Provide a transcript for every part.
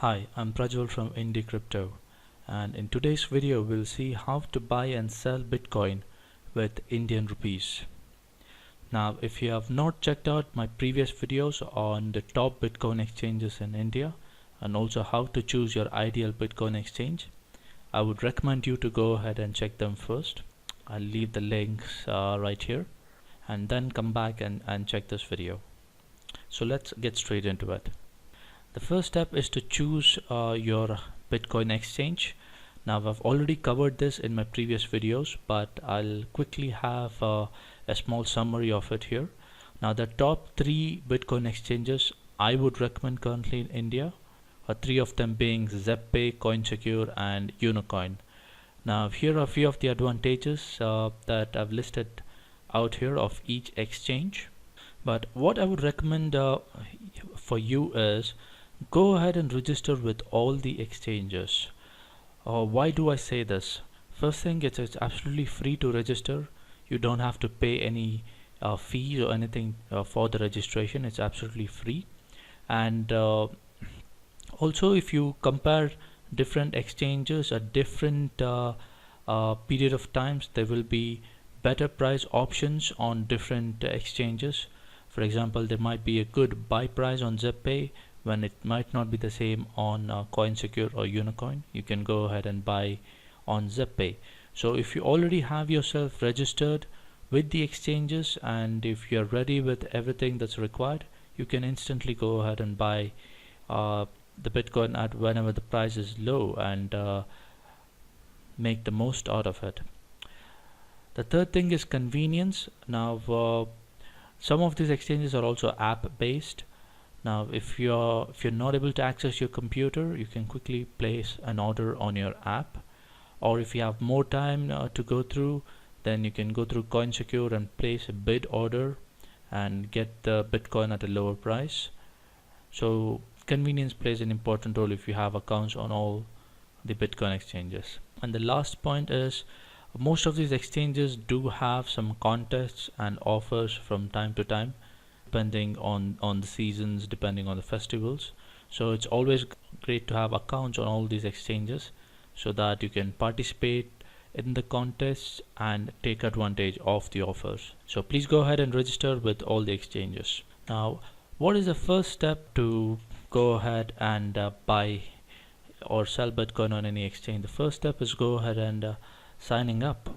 Hi, I'm Prajwal from Indie Crypto, and in today's video we'll see how to buy and sell Bitcoin with Indian rupees. Now, if you have not checked out my previous videos on the top Bitcoin exchanges in India and also how to choose your ideal Bitcoin exchange, I would recommend you to go ahead and check them first. I'll leave the links right here and then come back and check this video. So let's get straight into it. The first step is to choose your Bitcoin exchange. Now, I've already covered this in my previous videos, but I'll quickly have a small summary of it here. Now, the top 3 Bitcoin exchanges I would recommend currently in India are 3 of them being ZepPay, CoinSecure and Unocoin. Now, here are a few of the advantages that I've listed out here of each exchange. But what I would recommend for you is go ahead and register with all the exchanges. Why do I say this? First thing, it's absolutely free to register. You don't have to pay any fees or anything for the registration. It's absolutely free. And also, if you compare different exchanges at different period of times, there will be better price options on different exchanges. For example, there might be a good buy price on ZepPay when it might not be the same on CoinSecure or Unocoin. You can go ahead and buy on ZepPay. So if you already have yourself registered with the exchanges and if you're ready with everything that's required, you can instantly go ahead and buy the Bitcoin at whenever the price is low and make the most out of it. The third thing is convenience. Now, some of these exchanges are also app based. Now, if you're not able to access your computer, you can quickly place an order on your app, or if you have more time to go through, then you can go through CoinSecure and place a bid order and get the Bitcoin at a lower price. So convenience plays an important role if you have accounts on all the Bitcoin exchanges. And the last point is most of these exchanges do have some contests and offers from time to time, depending on the seasons, depending on the festivals. So it's always great to have accounts on all these exchanges so that you can participate in the contests and take advantage of the offers. So please go ahead and register with all the exchanges. Now, what is the first step to go ahead and buy or sell Bitcoin on any exchange? The first step is go ahead and signing up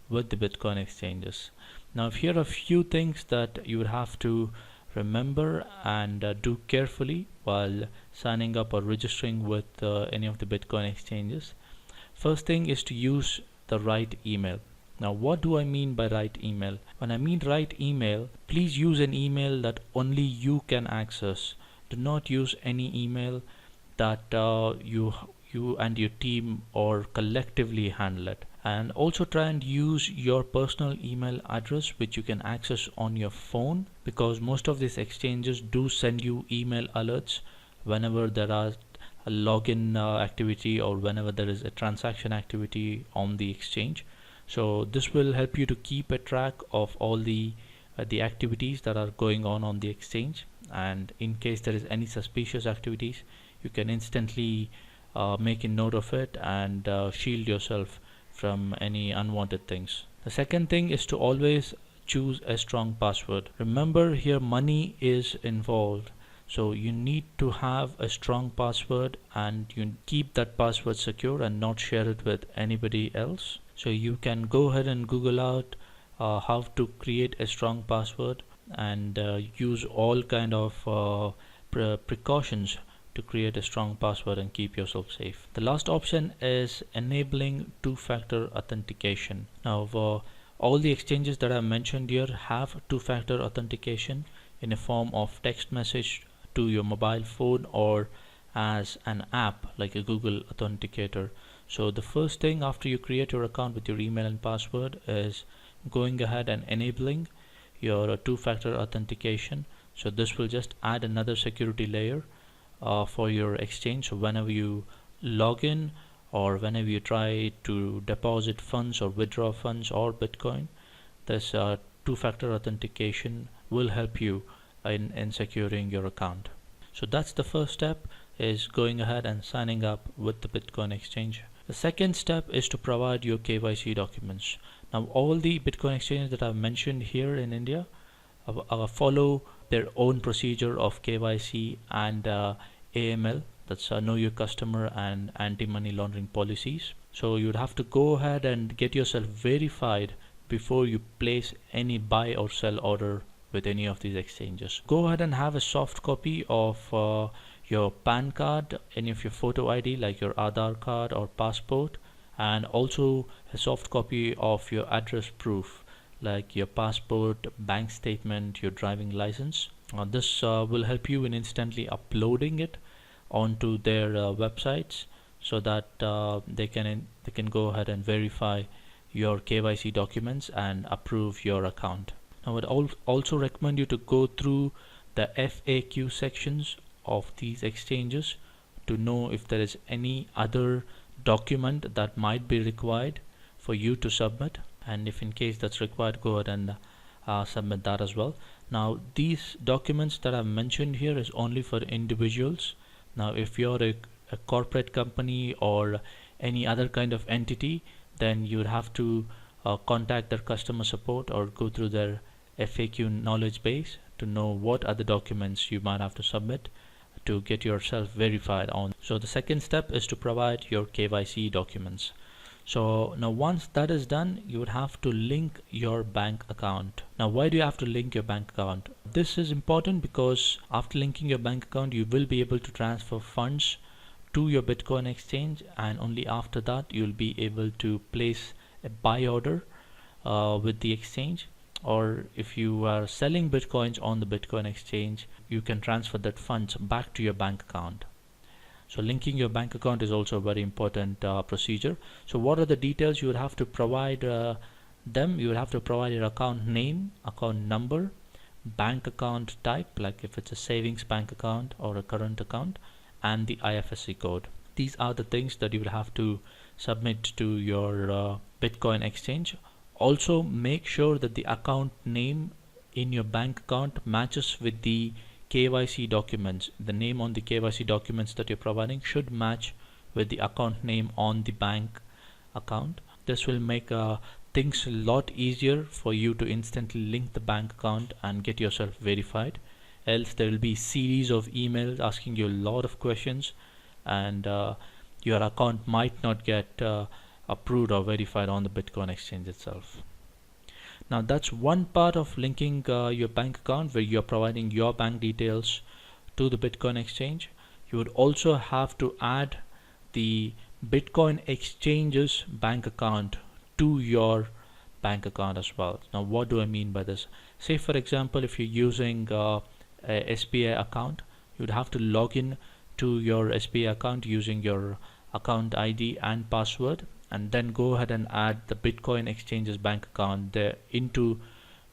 with the Bitcoin exchanges. Now, here are a few things that you would have to remember and do carefully while signing up or registering with any of the Bitcoin exchanges. First thing is to use the right email. Now, what do I mean by right email? When I mean right email, please use an email that only you can access. Do not use any email that you and your team or collectively handle it. And also try and use your personal email address which you can access on your phone, because most of these exchanges do send you email alerts whenever there are a login activity or whenever there is a transaction activity on the exchange. So this will help you to keep a track of all the activities that are going on the exchange, and in case there is any suspicious activities, you can instantly make a note of it and shield yourself from any unwanted things. The second thing is to always choose a strong password. Remember, here money is involved, so you need to have a strong password and you keep that password secure and not share it with anybody else. So you can go ahead and Google out how to create a strong password and use all kind of precautions to create a strong password and keep yourself safe. The last option is enabling two-factor authentication. Now, all the exchanges that I mentioned here have two-factor authentication in a form of text message to your mobile phone or as an app like a Google Authenticator. So the first thing after you create your account with your email and password is going ahead and enabling your two-factor authentication. So this will just add another security layer for your exchange. So whenever you log in or whenever you try to deposit funds or withdraw funds or Bitcoin, this two-factor authentication will help you in securing your account. So that's the first step, is going ahead and signing up with the Bitcoin exchange. The second step is to provide your KYC documents. Now all the Bitcoin exchanges that I've mentioned here in India follow their own procedure of KYC and AML, that's know your customer and anti-money laundering policies. So you'd have to go ahead and get yourself verified before you place any buy or sell order with any of these exchanges. Go ahead and have a soft copy of your PAN card, any of your photo ID like your Aadhaar card or passport, and also a soft copy of your address proof like your passport, bank statement, your driving license. This will help you in instantly uploading it onto their websites, so that they can go ahead and verify your KYC documents and approve your account. I would also recommend you to go through the FAQ sections of these exchanges to know if there is any other document that might be required for you to submit, and if in case that's required, go ahead and submit that as well. Now these documents that I've mentioned here is only for individuals. Now if you're a corporate company or any other kind of entity, then you'd have to contact their customer support or go through their FAQ knowledge base to know what other documents you might have to submit to get yourself verified on. So the second step is to provide your KYC documents. So now once that is done, you would have to link your bank account. Now why do you have to link your bank account? This is important because after linking your bank account, you will be able to transfer funds to your Bitcoin exchange, and only after that you'll be able to place a buy order with the exchange, or if you are selling Bitcoins on the Bitcoin exchange, you can transfer that funds back to your bank account. So linking your bank account is also a very important procedure. So what are the details you would have to provide them? You would have to provide your account name, account number, bank account type, like if it's a savings bank account or a current account, and the IFSC code. These are the things that you will have to submit to your Bitcoin exchange. Also make sure that the account name in your bank account matches with the KYC documents. The name on the KYC documents that you're providing should match with the account name on the bank account. This will make things a lot easier for you to instantly link the bank account and get yourself verified. Else there will be series of emails asking you a lot of questions, and your account might not get approved or verified on the Bitcoin exchange itself. Now that's one part of linking your bank account, where you're providing your bank details to the Bitcoin exchange. You would also have to add the Bitcoin exchange's bank account to your bank account as well. Now what do I mean by this? Say for example, if you're using a SBI account, you'd have to log in to your SBI account using your account ID and password, and then go ahead and add the Bitcoin exchange's bank account there into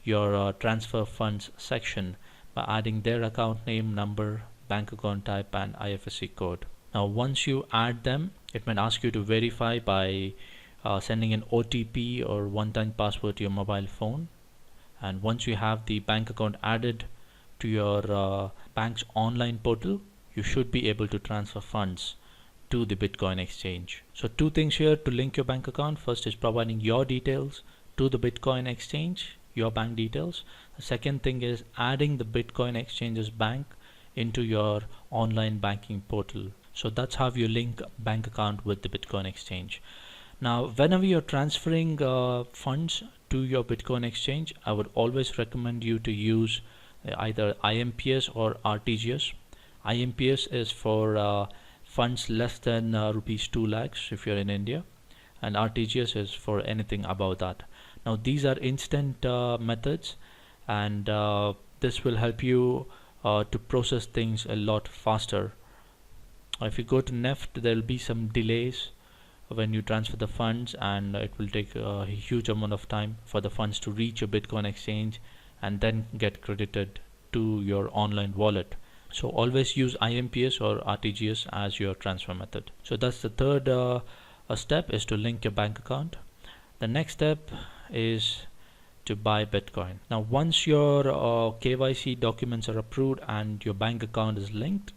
your transfer funds section by adding their account name, number, bank account type, and IFSC code. Now once you add them, it might ask you to verify by sending an OTP or one-time password to your mobile phone. And once you have the bank account added to your bank's online portal, you should be able to transfer funds to the Bitcoin exchange. So two things here to link your bank account. First is providing your details to the Bitcoin exchange, your bank details. The second thing is adding the Bitcoin exchange's bank into your online banking portal. So that's how you link bank account with the Bitcoin exchange. Now whenever you're transferring funds to your Bitcoin exchange, I would always recommend you to use either IMPS or RTGS. IMPS is for funds less than rupees 2 lakhs if you're in India, and RTGS is for anything above that. Now these are instant methods, and this will help you to process things a lot faster. If you go to NEFT, there will be some delays when you transfer the funds, and it will take a huge amount of time for the funds to reach your Bitcoin exchange and then get credited to your online wallet. So always use IMPS or RTGS as your transfer method. So that's the third step, is to link your bank account. The next step is to buy Bitcoin. Now once your KYC documents are approved and your bank account is linked,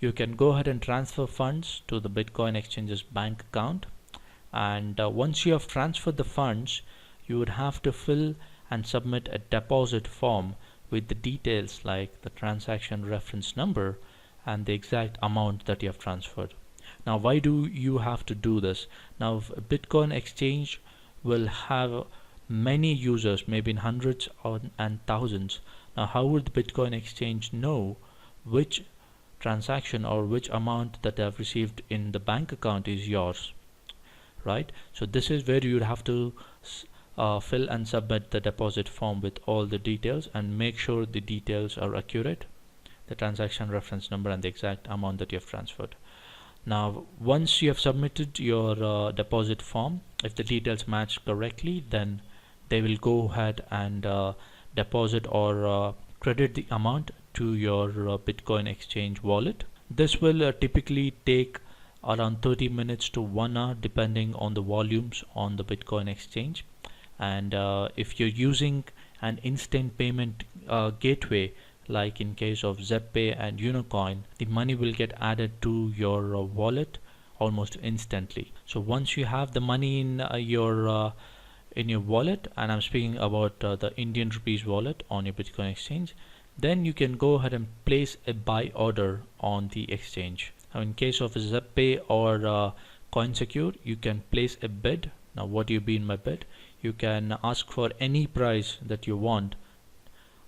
you can go ahead and transfer funds to the Bitcoin exchange's bank account. And once you have transferred the funds, you would have to fill and submit a deposit form with the details like the transaction reference number and the exact amount that you have transferred. Now, why do you have to do this? Now, a Bitcoin exchange will have many users, maybe in hundreds and thousands. Now, how would the Bitcoin exchange know which transaction or which amount that they have received in the bank account is yours, right? So this is where you would have to fill and submit the deposit form with all the details and make sure the details are accurate, the transaction reference number and the exact amount that you have transferred. Now, once you have submitted your deposit form, if the details match correctly, then they will go ahead and deposit or credit the amount to your Bitcoin exchange wallet. This will typically take around 30 minutes to 1 hour depending on the volumes on the Bitcoin exchange. And if you're using an instant payment gateway, like in case of ZepPay and Unocoin, the money will get added to your wallet almost instantly. So once you have the money in your wallet, and I'm speaking about the Indian rupees wallet on your Bitcoin exchange, then you can go ahead and place a buy order on the exchange. Now, in case of ZepPay or CoinSecure, you can place a bid. Now, what do you mean by bid? You can ask for any price that you want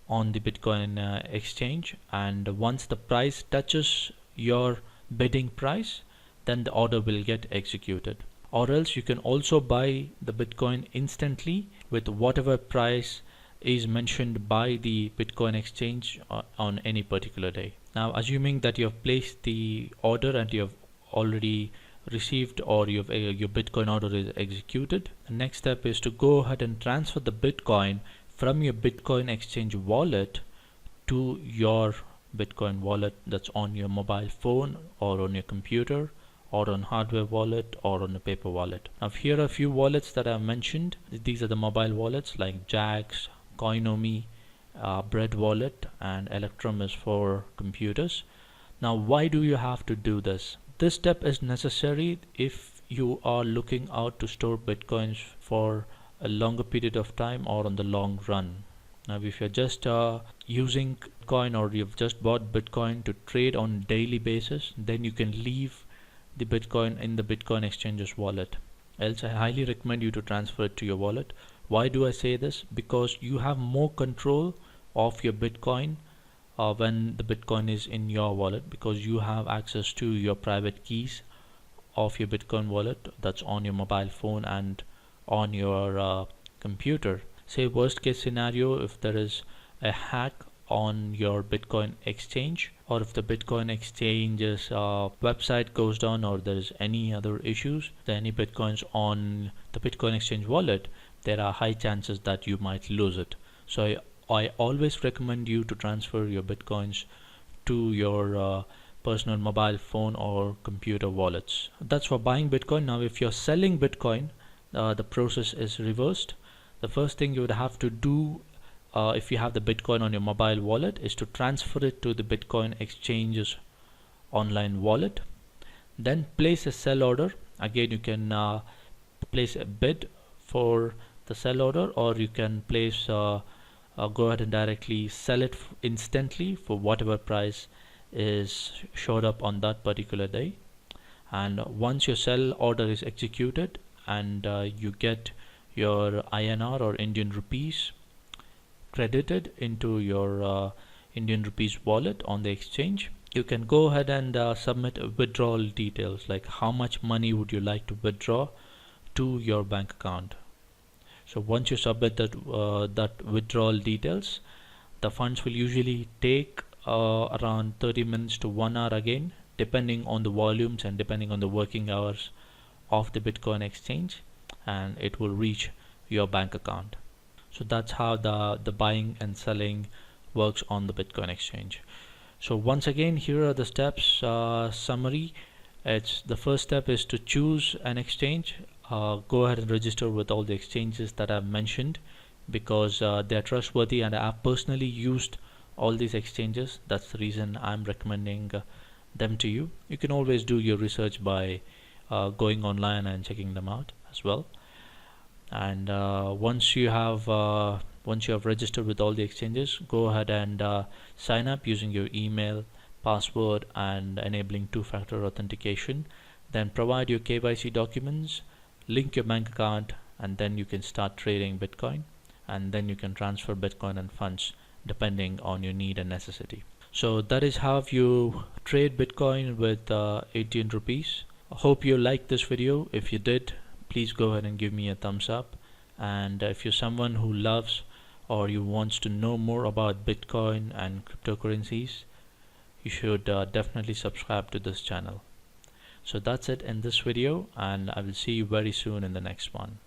on the Bitcoin exchange, and once the price touches your bidding price, then the order will get executed. Or else you can also buy the Bitcoin instantly with whatever price is mentioned by the Bitcoin exchange on any particular day. Now, assuming that you have placed the order and you have already received, or your Bitcoin order is executed, the next step is to go ahead and transfer the Bitcoin from your Bitcoin exchange wallet to your Bitcoin wallet that's on your mobile phone or on your computer or on hardware wallet or on a paper wallet. Now, here are a few wallets that I've mentioned. These are the mobile wallets like Jax, Coinomi, Bread Wallet, and Electrum is for computers. Now, why do you have to do this? This step is necessary if you are looking out to store Bitcoins for a longer period of time or on the long run. Now, if you're just using Bitcoin, or you've just bought Bitcoin to trade on a daily basis, then you can leave the Bitcoin in the Bitcoin exchange's wallet. Else, I highly recommend you to transfer it to your wallet. Why do I say this? Because you have more control of your Bitcoin when the Bitcoin is in your wallet, because you have access to your private keys of your Bitcoin wallet that's on your mobile phone and on your computer. Say worst case scenario, if there is a hack on your Bitcoin exchange, or if the Bitcoin exchange's website goes down, or there is any other issues, any Bitcoins on the Bitcoin exchange wallet, there are high chances that you might lose it. So I always recommend you to transfer your Bitcoins to your personal mobile phone or computer wallets. That's for buying Bitcoin. Now, if you're selling Bitcoin, the process is reversed. The first thing you would have to do if you have the Bitcoin on your mobile wallet is to transfer it to the Bitcoin exchange's online wallet. Then place a sell order. Again, you can place a bid for the sell order, or you can place go ahead and directly sell it instantly for whatever price is showed up on that particular day. And once your sell order is executed and you get your INR or Indian rupees credited into your Indian rupees wallet on the exchange, you can go ahead and submit withdrawal details, like how much money would you like to withdraw to your bank account. So once you submit that withdrawal details, the funds will usually take around 30 minutes to 1 hour again, depending on the volumes and depending on the working hours of the Bitcoin exchange, and it will reach your bank account. So that's how the buying and selling works on the Bitcoin exchange. So once again, here are the steps summary. The first step is to choose an exchange. Go ahead and register with all the exchanges that I've mentioned, because they're trustworthy and I've personally used all these exchanges. That's the reason I'm recommending them to you. You can always do your research by going online and checking them out as well. And once you have registered with all the exchanges, go ahead and sign up using your email, password, and enabling two-factor authentication. Then provide your KYC documents, link your bank account, and then you can start trading Bitcoin, and then you can transfer Bitcoin and funds depending on your need and necessity. So that is how you trade Bitcoin with Indian rupees. I hope you liked this video. If you did, please go ahead and give me a thumbs up. And if you're someone who loves or you wants to know more about Bitcoin and cryptocurrencies, you should definitely subscribe to this channel. So that's it in this video, and I will see you very soon in the next one.